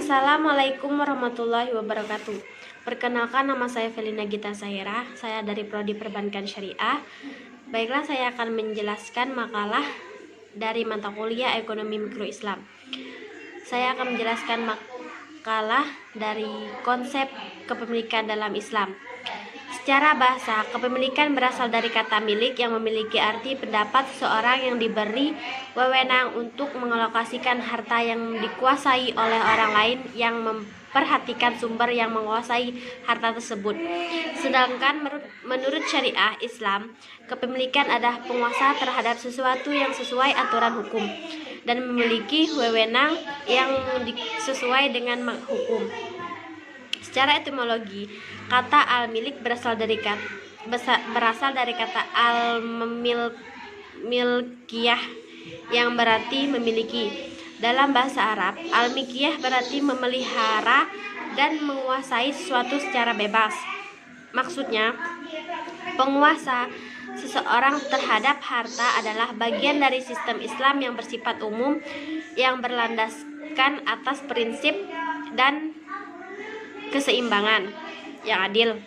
Assalamualaikum warahmatullahi wabarakatuh. Perkenalkan, nama saya Felina Gita Sahira. Saya dari Prodi Perbankan Syariah. Baiklah, saya akan menjelaskan makalah dari mata kuliah Ekonomi Mikro Islam. Saya akan menjelaskan makalah dari konsep kepemilikan dalam Islam. Secara bahasa, kepemilikan berasal dari kata milik yang memiliki arti pendapat seseorang yang diberi wewenang untuk mengalokasikan harta yang dikuasai oleh orang lain yang memperhatikan sumber yang menguasai harta tersebut. Sedangkan menurut syariah Islam, kepemilikan adalah penguasa terhadap sesuatu yang sesuai aturan hukum dan memiliki wewenang yang sesuai dengan hukum. Secara etimologi, kata al-milik berasal dari kata al-milkiyah yang berarti memiliki. Dalam bahasa Arab, al-milkiyah berarti memelihara dan menguasai sesuatu secara bebas. Maksudnya, penguasa seseorang terhadap harta adalah bagian dari sistem Islam yang bersifat umum yang berlandaskan atas prinsip dan keseimbangan yang adil.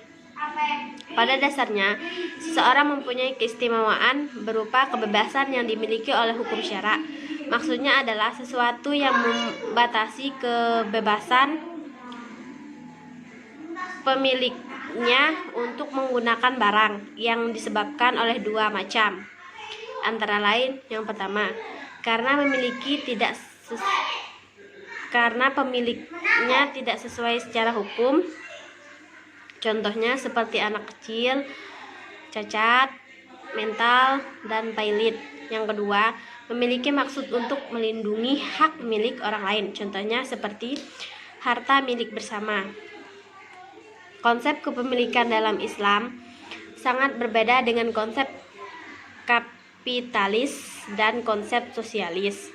Pada dasarnya, seseorang mempunyai keistimewaan berupa kebebasan yang dimiliki oleh hukum syara. Maksudnya adalah sesuatu yang membatasi kebebasan pemiliknya untuk menggunakan barang yang disebabkan oleh dua macam. Antara lain, yang pertama, karena pemiliknya tidak sesuai secara hukum. Contohnya seperti anak kecil, cacat mental, dan pailit. Yang kedua, memiliki maksud untuk melindungi hak milik orang lain. Contohnya seperti harta milik bersama. Konsep kepemilikan dalam Islam sangat berbeda dengan konsep kapitalis dan konsep sosialis,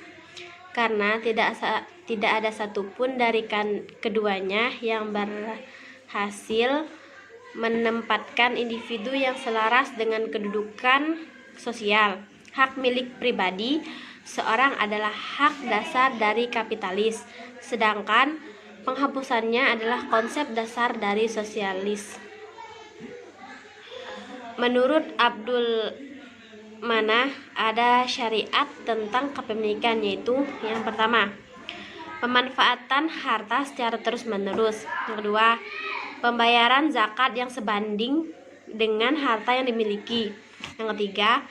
karena tidak ada satupun dari keduanya yang berhasil menempatkan individu yang selaras dengan kedudukan sosial. Hak milik pribadi seorang adalah hak dasar dari kapitalis, sedangkan penghapusannya adalah konsep dasar dari sosialis. Menurut Abdul Manah, ada syariat tentang kepemilikan, yaitu yang pertama, pemanfaatan harta secara terus-menerus. Yang kedua, pembayaran zakat yang sebanding dengan harta yang dimiliki. Yang ketiga,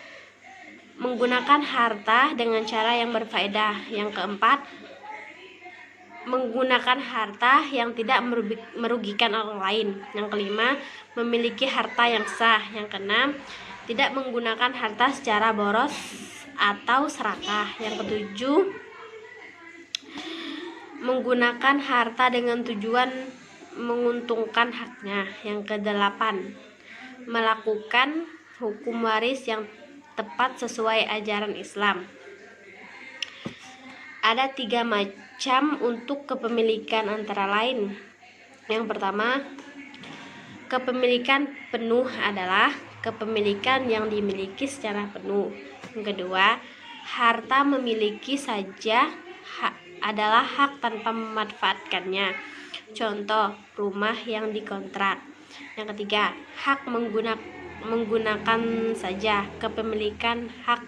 menggunakan harta dengan cara yang berfaedah. Yang keempat, menggunakan harta yang tidak merugikan orang lain. Yang kelima, memiliki harta yang sah. Yang keenam, tidak menggunakan harta secara boros atau serakah. Yang ketujuh, menggunakan harta dengan tujuan menguntungkan haknya. Yang kedelapan, melakukan hukum waris yang tepat sesuai ajaran Islam. Ada 3 macam untuk kepemilikan, antara lain, yang pertama, kepemilikan penuh adalah kepemilikan yang dimiliki secara penuh. Yang kedua, harta memiliki saja adalah hak tanpa memanfaatkannya. Contoh, rumah yang dikontrak. Yang ketiga, hak menggunakan saja. Kepemilikan hak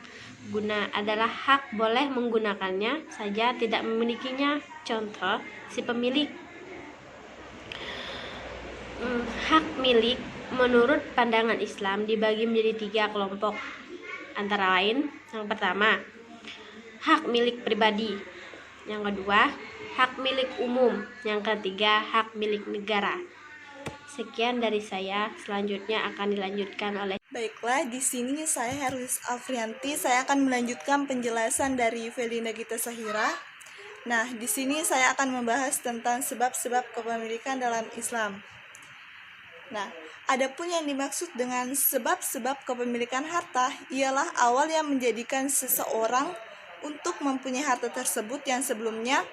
guna adalah hak boleh menggunakannya saja, tidak memilikinya. Contoh, si pemilik. Hak milik menurut pandangan Islam dibagi menjadi 3 kelompok, antara lain, yang pertama, hak milik pribadi. Yang kedua, hak milik umum. Yang ketiga, hak milik negara. Sekian dari saya, selanjutnya akan dilanjutkan oleh. Baiklah, di sini saya Herlis Afrianti. Saya akan melanjutkan penjelasan dari Felina Gita Sahira. Nah, di sini saya akan membahas tentang sebab-sebab kepemilikan dalam Islam. Nah, adapun yang dimaksud dengan sebab-sebab kepemilikan harta ialah awal yang menjadikan seseorang untuk mempunyai harta tersebut yang sebelumnya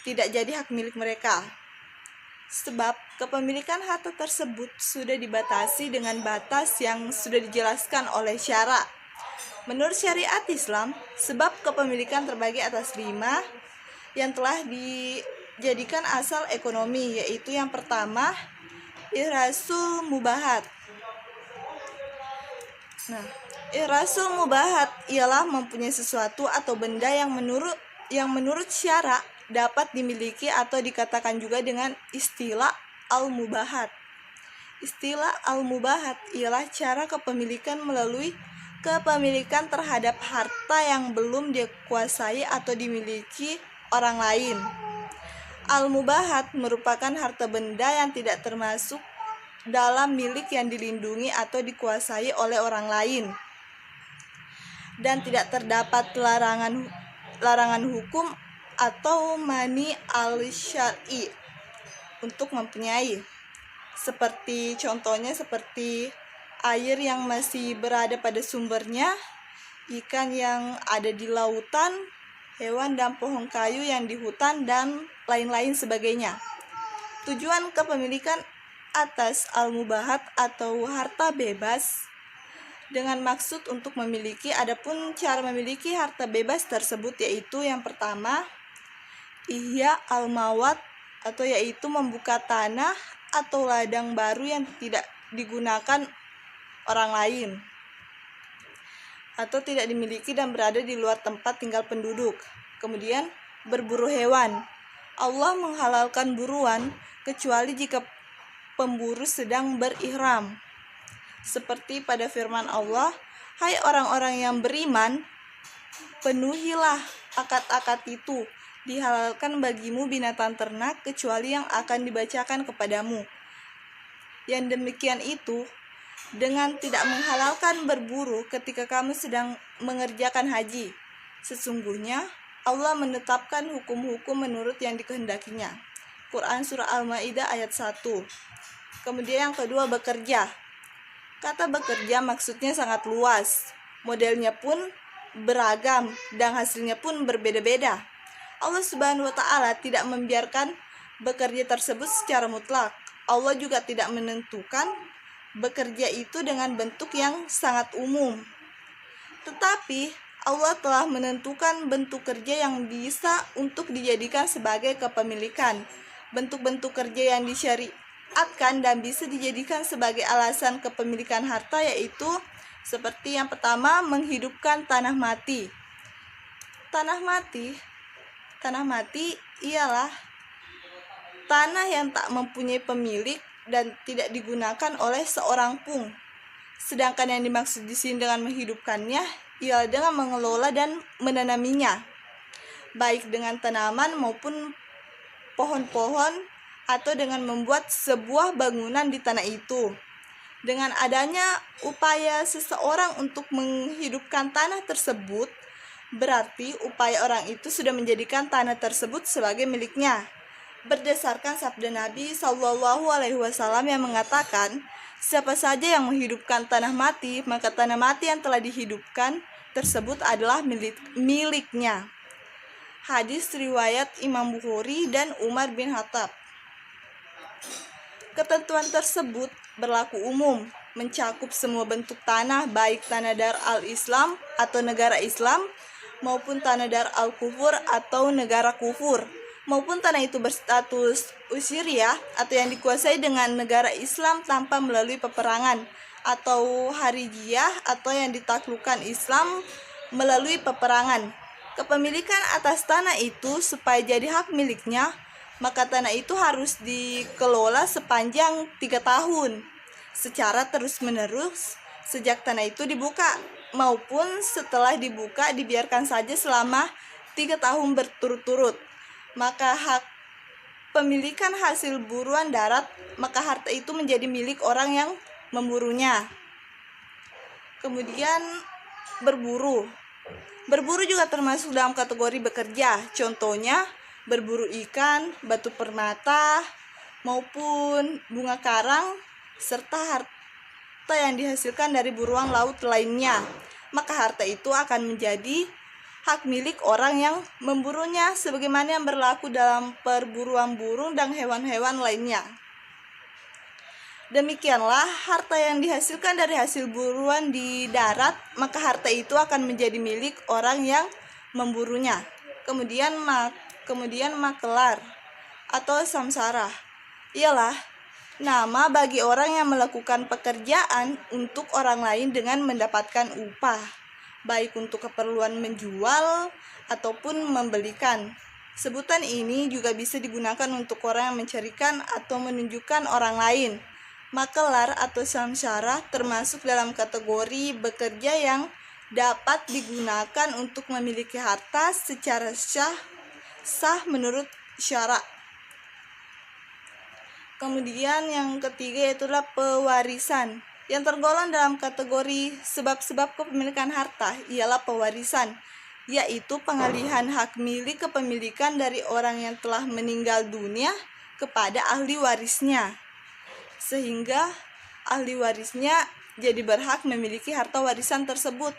tidak jadi hak milik mereka. Sebab kepemilikan harta tersebut sudah dibatasi dengan batas yang sudah dijelaskan oleh syara. Menurut syariat Islam, sebab kepemilikan terbagi atas 5 yang telah jadikan asal ekonomi, yaitu yang pertama ihrasul mubahat. Nah, ihrasul mubahat ialah mempunyai sesuatu atau benda yang menurut syara dapat dimiliki atau dikatakan juga dengan istilah al-mubahat. Istilah al-mubahat ialah cara kepemilikan melalui kepemilikan terhadap harta yang belum dikuasai atau dimiliki orang lain. Al-mubahat merupakan harta benda yang tidak termasuk dalam milik yang dilindungi atau dikuasai oleh orang lain, dan tidak terdapat larangan hukum atau mani al-syar'i untuk mempunyai. Contohnya seperti air yang masih berada pada sumbernya, ikan yang ada di lautan, hewan dan pohon kayu yang di hutan, dan lain-lain sebagainya. Tujuan kepemilikan atas al-mubahat atau harta bebas dengan maksud untuk memiliki. Adapun cara memiliki harta bebas tersebut yaitu yang pertama ihya al-mawat, atau yaitu membuka tanah atau ladang baru yang tidak digunakan orang lain atau tidak dimiliki dan berada di luar tempat tinggal penduduk. Kemudian berburu hewan. Allah menghalalkan buruan kecuali jika pemburu sedang berihram. Seperti pada firman Allah, "Hai orang-orang yang beriman, penuhilah akad-akad itu. Dihalalkan bagimu binatang ternak kecuali yang akan dibacakan kepadamu." Yang demikian itu dengan tidak menghalalkan berburu ketika kamu sedang mengerjakan haji. Sesungguhnya Allah menetapkan hukum-hukum menurut yang dikehendakinya. Quran Surah Al-Ma'idah ayat 1. Kemudian yang kedua, bekerja. Kata bekerja maksudnya sangat luas. Modelnya pun beragam dan hasilnya pun berbeda-beda. Allah Subhanahu wa Ta'ala tidak membiarkan bekerja tersebut secara mutlak. Allah juga tidak menentukan bekerja itu dengan bentuk yang sangat umum. Tetapi Allah telah menentukan bentuk kerja yang bisa untuk dijadikan sebagai kepemilikan. Bentuk-bentuk kerja yang disyariatkan dan bisa dijadikan sebagai alasan kepemilikan harta yaitu seperti yang pertama, menghidupkan tanah mati. Tanah mati ialah tanah yang tak mempunyai pemilik dan tidak digunakan oleh seorang pun. Sedangkan yang dimaksud di sini dengan menghidupkannya ialah dengan mengelola dan menanaminya, baik dengan tanaman maupun pohon-pohon, atau dengan membuat sebuah bangunan di tanah itu. Dengan adanya upaya seseorang untuk menghidupkan tanah tersebut, berarti upaya orang itu sudah menjadikan tanah tersebut sebagai miliknya. Berdasarkan sabda Nabi SAW yang mengatakan, siapa saja yang menghidupkan tanah mati, maka tanah mati yang telah dihidupkan tersebut adalah miliknya. Hadis riwayat Imam Bukhari dan Umar bin Khattab. Ketentuan tersebut berlaku umum, mencakup semua bentuk tanah, baik tanah dar al-Islam atau negara Islam, maupun tanah dar al-kufur atau negara kufur, maupun tanah itu berstatus usyriah atau yang dikuasai dengan negara Islam tanpa melalui peperangan, atau harijiyah atau yang ditaklukkan Islam melalui peperangan. Kepemilikan atas tanah itu supaya jadi hak miliknya, maka tanah itu harus dikelola sepanjang 3 tahun secara terus-menerus sejak tanah itu dibuka, maupun setelah dibuka dibiarkan saja selama 3 tahun berturut-turut. Maka hak pemilikan hasil buruan darat, maka harta itu menjadi milik orang yang memburunya. Kemudian berburu. Berburu juga termasuk dalam kategori bekerja. Contohnya berburu ikan, batu permata, maupun bunga karang, serta harta yang dihasilkan dari buruan laut lainnya. Maka harta itu akan menjadi hak milik orang yang memburunya, sebagaimana yang berlaku dalam perburuan burung dan hewan-hewan lainnya. Demikianlah harta yang dihasilkan dari hasil buruan di darat, maka harta itu akan menjadi milik orang yang memburunya. Kemudian makelar. atau samsara ialah nama bagi orang yang melakukan pekerjaan untuk orang lain dengan mendapatkan upah, baik untuk keperluan menjual ataupun membelikan. Sebutan ini juga bisa digunakan untuk orang yang mencarikan atau menunjukkan orang lain. Makelar atau samsara termasuk dalam kategori bekerja yang dapat digunakan untuk memiliki harta secara sah menurut syarak. Kemudian yang ketiga yaitu pewarisan. Yang tergolong dalam kategori sebab-sebab kepemilikan harta ialah pewarisan, yaitu pengalihan hak milik kepemilikan dari orang yang telah meninggal dunia kepada ahli warisnya, sehingga ahli warisnya jadi berhak memiliki harta warisan tersebut.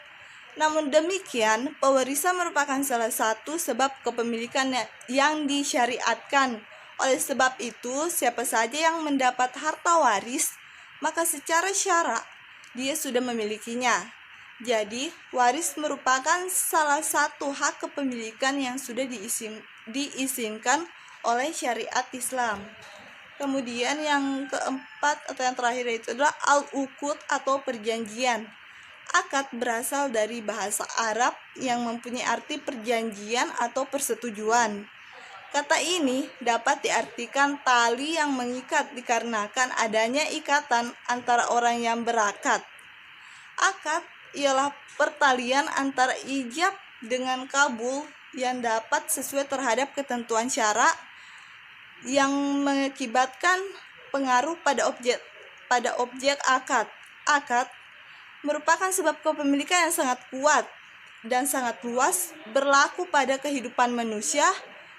Namun demikian, pewarisan merupakan salah satu sebab kepemilikan yang disyariatkan. Oleh sebab itu, siapa saja yang mendapat harta waris, maka secara syarak dia sudah memilikinya. Jadi, waris merupakan salah satu hak kepemilikan yang sudah diizinkan oleh syariat Islam. Kemudian yang keempat atau yang terakhir itu adalah al-uqud atau perjanjian. Akad berasal dari bahasa Arab yang mempunyai arti perjanjian atau persetujuan. Kata ini dapat diartikan tali yang mengikat dikarenakan adanya ikatan antara orang yang berakad. Akad ialah pertalian antara ijab dengan kabul yang dapat sesuai terhadap ketentuan syarak yang mengakibatkan pengaruh pada objek akad. Akad merupakan sebab kepemilikan yang sangat kuat dan sangat luas berlaku pada kehidupan manusia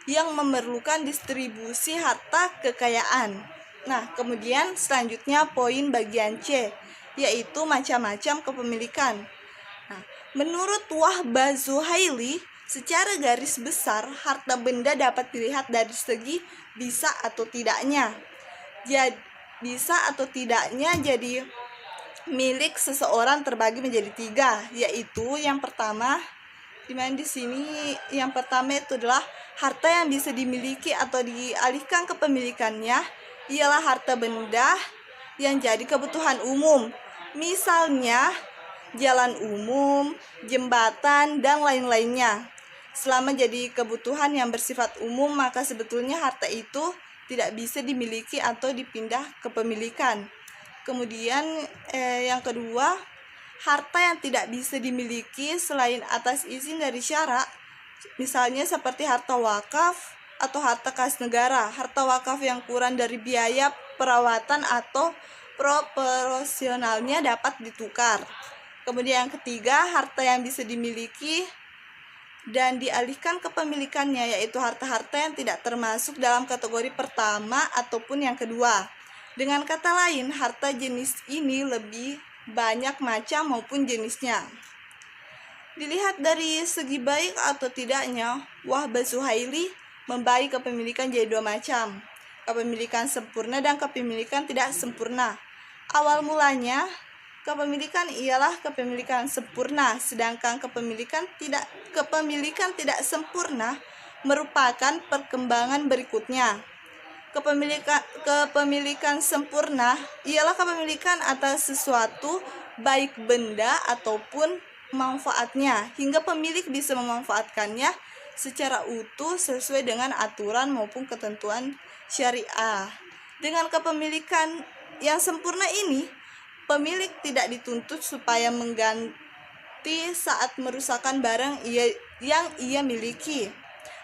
yang memerlukan distribusi harta kekayaan. Nah, kemudian selanjutnya poin bagian C, yaitu macam-macam kepemilikan. Nah, menurut Wahbah Zuhaili, secara garis besar harta benda dapat dilihat dari segi bisa atau tidaknya. Bisa atau tidaknya jadi milik seseorang terbagi menjadi 3, yaitu yang pertama, dimana di sini yang pertama itu adalah harta yang bisa dimiliki atau dialihkan kepemilikannya ialah harta benda yang jadi kebutuhan umum. Misalnya jalan umum, jembatan, dan lain-lainnya. Selama jadi kebutuhan yang bersifat umum, maka sebetulnya harta itu tidak bisa dimiliki atau dipindah kepemilikan. Kemudian yang kedua, harta yang tidak bisa dimiliki selain atas izin dari syarak, misalnya seperti harta wakaf atau harta kas negara. Harta wakaf yang kurang dari biaya perawatan atau proporsionalnya dapat ditukar. Kemudian yang ketiga, harta yang bisa dimiliki dan dialihkan kepemilikannya, yaitu harta-harta yang tidak termasuk dalam kategori pertama ataupun yang kedua. Dengan kata lain, harta jenis ini lebih banyak macam maupun jenisnya. Dilihat dari segi baik atau tidaknya, Wahbah Zuhaili membagi kepemilikan jadi 2 macam, kepemilikan sempurna dan kepemilikan tidak sempurna. Awal mulanya, kepemilikan ialah kepemilikan sempurna, sedangkan kepemilikan tidak sempurna merupakan perkembangan berikutnya. Kepemilikan sempurna ialah kepemilikan atas sesuatu, baik benda ataupun manfaatnya, hingga pemilik bisa memanfaatkannya secara utuh sesuai dengan aturan maupun ketentuan syariah. Dengan kepemilikan yang sempurna ini, pemilik tidak dituntut supaya mengganti saat merusakkan barang yang ia miliki.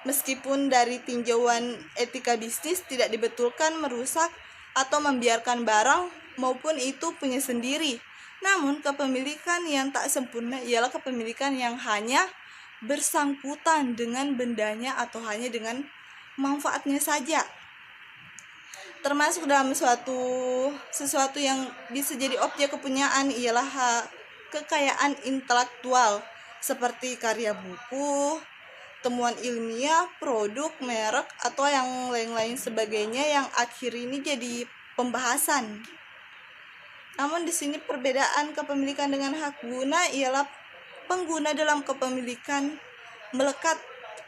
Meskipun dari tinjauan etika bisnis tidak dibetulkan merusak atau membiarkan barang maupun itu punya sendiri. Namun kepemilikan yang tak sempurna ialah kepemilikan yang hanya bersangkutan dengan bendanya atau hanya dengan manfaatnya saja. Termasuk dalam sesuatu yang bisa jadi objek kepunyaan ialah kekayaan intelektual seperti karya buku, temuan ilmiah, produk, merek, atau yang lain-lain sebagainya yang akhir ini jadi pembahasan. Namun di sini perbedaan kepemilikan dengan hak guna ialah pengguna dalam kepemilikan melekat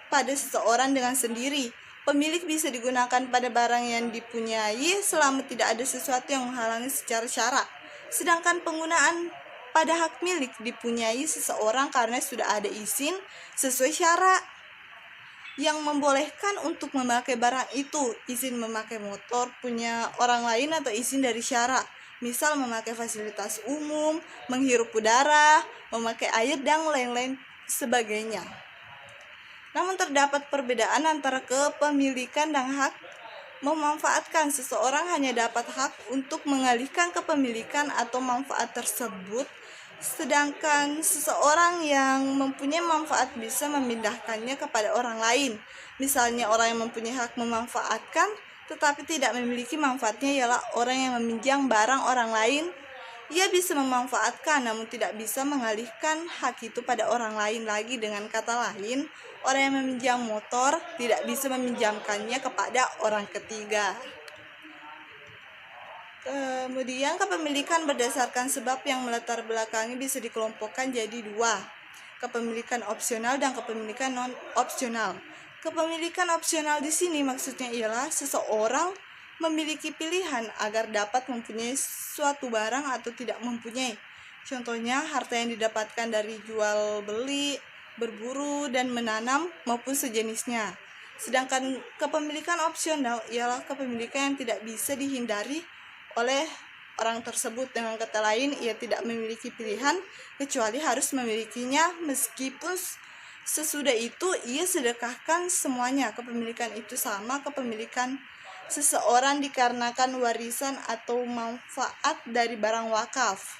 pada seseorang dengan sendiri. pemilik bisa digunakan pada barang yang dipunyai selama tidak ada sesuatu yang menghalangi secara syarak. Sedangkan penggunaan pada hak milik dipunyai seseorang karena sudah ada izin sesuai syarat yang membolehkan untuk memakai barang itu, izin memakai motor punya orang lain atau izin dari syara, misal memakai fasilitas umum, menghirup udara, memakai air, dan lain-lain sebagainya. Namun terdapat perbedaan antara kepemilikan dan hak. Memanfaatkan seseorang hanya dapat hak untuk mengalihkan kepemilikan atau manfaat tersebut, sedangkan seseorang yang mempunyai manfaat bisa memindahkannya kepada orang lain. Misalnya orang yang mempunyai hak memanfaatkan tetapi tidak memiliki manfaatnya ialah orang yang meminjam barang orang lain. Ia bisa memanfaatkan namun tidak bisa mengalihkan hak itu pada orang lain lagi. Dengan kata lain, orang yang meminjam motor tidak bisa meminjamkannya kepada orang ketiga. Kemudian kepemilikan berdasarkan sebab yang melatar belakangi bisa dikelompokkan jadi dua, kepemilikan opsional dan kepemilikan non opsional. Kepemilikan opsional di sini maksudnya ialah seseorang memiliki pilihan agar dapat mempunyai suatu barang atau tidak mempunyai. Contohnya harta yang didapatkan dari jual beli, berburu dan menanam maupun sejenisnya. Sedangkan kepemilikan opsional ialah kepemilikan yang tidak bisa dihindari oleh orang tersebut. Dengan kata lain, ia tidak memiliki pilihan kecuali harus memilikinya, meskipun sesudah itu ia sedekahkan semuanya. Kepemilikan itu sama kepemilikan seseorang dikarenakan warisan atau manfaat dari barang wakaf.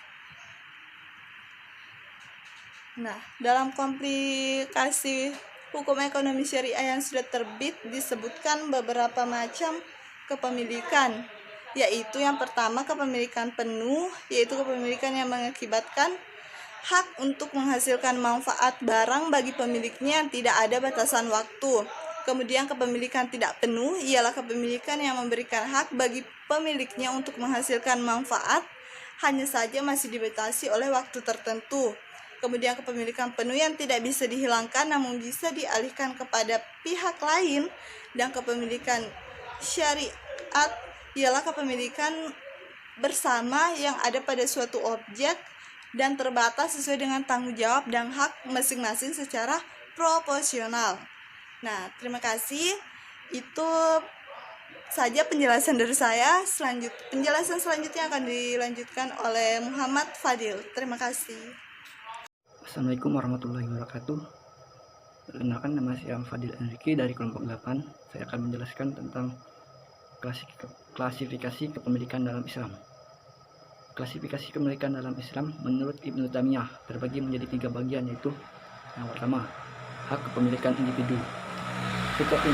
Nah, dalam komplikasi hukum ekonomi syariah yang sudah terbit disebutkan beberapa macam kepemilikan, yaitu yang pertama kepemilikan penuh, yaitu kepemilikan yang mengakibatkan hak untuk menghasilkan manfaat barang bagi pemiliknya yang tidak ada batasan waktu. Kemudian kepemilikan tidak penuh ialah kepemilikan yang memberikan hak bagi pemiliknya untuk menghasilkan manfaat, hanya saja masih dibatasi oleh waktu tertentu. Kemudian kepemilikan penuh yang tidak bisa dihilangkan namun bisa dialihkan kepada pihak lain. Dan kepemilikan syariat ialah kepemilikan bersama yang ada pada suatu objek dan terbatas sesuai dengan tanggung jawab dan hak masing-masing secara proporsional. Nah, terima kasih. Itu saja penjelasan dari saya. Penjelasan selanjutnya akan dilanjutkan oleh Muhammad Fadil. Terima kasih. Assalamualaikum warahmatullahi wabarakatuh. Perkenalkan, nama saya Fadil Enrique dari kelompok 8. Saya akan menjelaskan tentang klasifikasi kepemilikan dalam Islam. Klasifikasi kepemilikan dalam Islam menurut Ibnu Taimiyah terbagi menjadi 3 bagian, yaitu yang pertama, hak kepemilikan individu. Setiap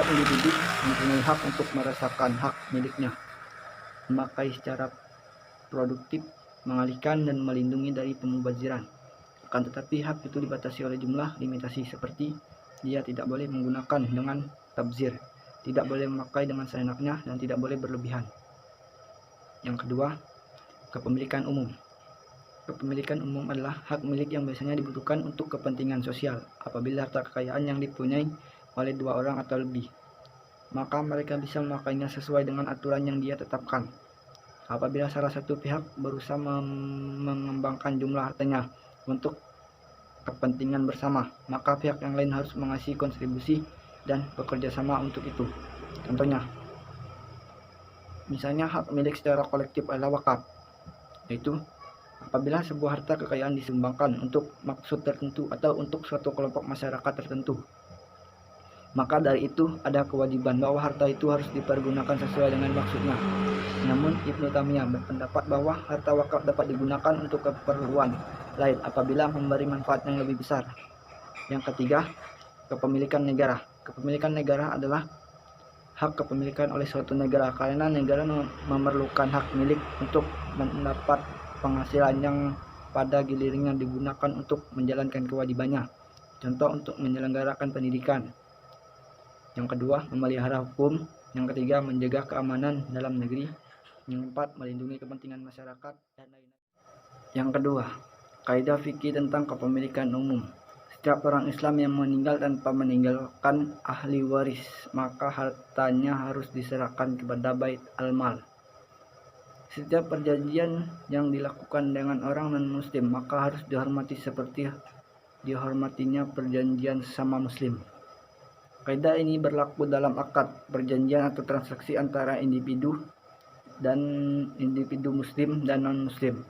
individu mempunyai hak untuk merasakan hak miliknya, memakai secara produktif, mengalihkan dan melindungi dari pemubaziran. Akan tetapi hak itu dibatasi oleh jumlah limitasi, seperti dia tidak boleh menggunakan dengan tabzir, tidak boleh memakai dengan seenaknya, dan tidak boleh berlebihan. Yang kedua, kepemilikan umum. Kepemilikan umum adalah hak milik yang biasanya dibutuhkan untuk kepentingan sosial. Apabila harta kekayaan yang dipunyai oleh 2 orang atau lebih, maka mereka bisa memakainya sesuai dengan aturan yang dia tetapkan. Apabila salah satu pihak berusaha mengembangkan jumlah hartanya untuk kepentingan bersama, maka pihak yang lain harus mengasih kontribusi dan bekerja sama untuk itu. Contohnya, misalnya hak milik secara kolektif adalah wakaf, yaitu apabila sebuah harta kekayaan disumbangkan untuk maksud tertentu atau untuk suatu kelompok masyarakat tertentu, maka dari itu ada kewajiban bahwa harta itu harus dipergunakan sesuai dengan maksudnya. Namun Ibnu Taimiyah berpendapat bahwa harta wakaf dapat digunakan untuk keperluan lain apabila memberi manfaat yang lebih besar. Yang ketiga, kepemilikan negara. Kepemilikan negara adalah hak kepemilikan oleh suatu negara karena negara memerlukan hak milik untuk mendapat penghasilan yang pada gilirannya digunakan untuk menjalankan kewajibannya. Contoh, untuk menyelenggarakan pendidikan. Yang kedua, memelihara hukum. Yang ketiga, menjaga keamanan dalam negeri. Yang keempat, melindungi kepentingan masyarakat dan lain-lain. Yang kedua, kaidah fikih tentang kepemilikan umum. Setiap orang Islam yang meninggal tanpa meninggalkan ahli waris, maka hartanya harus diserahkan kepada Bait al-Mal. Setiap perjanjian yang dilakukan dengan orang non-muslim, maka harus dihormati seperti dihormatinya perjanjian sesama muslim. Kaidah ini berlaku dalam akad, perjanjian atau transaksi antara individu muslim dan non-muslim,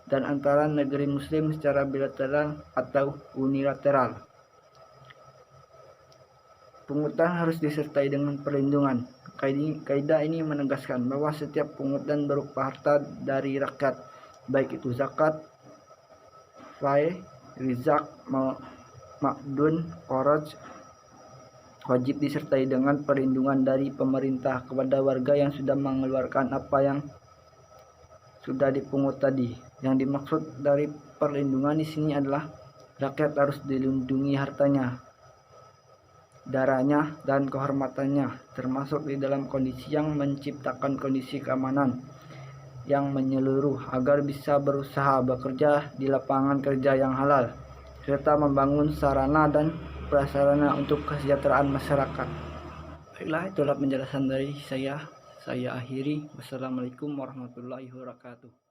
dan antara negeri muslim secara bilateral atau unilateral. Pungutan harus disertai dengan perlindungan. Kaidah ini menegaskan bahwa setiap pungutan berupa harta dari rakyat, baik itu zakat, fai, rizak, ma'dun, koroj, wajib disertai dengan perlindungan dari pemerintah kepada warga yang sudah mengeluarkan apa yang sudah dipungut tadi. Yang dimaksud dari perlindungan di sini adalah rakyat harus dilindungi hartanya, darahnya, dan kehormatannya, termasuk di dalam kondisi yang menciptakan kondisi keamanan yang menyeluruh agar bisa berusaha bekerja di lapangan kerja yang halal, serta membangun sarana dan prasarana untuk kesejahteraan masyarakat. Baiklah, itulah penjelasan dari saya. Saya akhiri. Wassalamualaikum warahmatullahi wabarakatuh.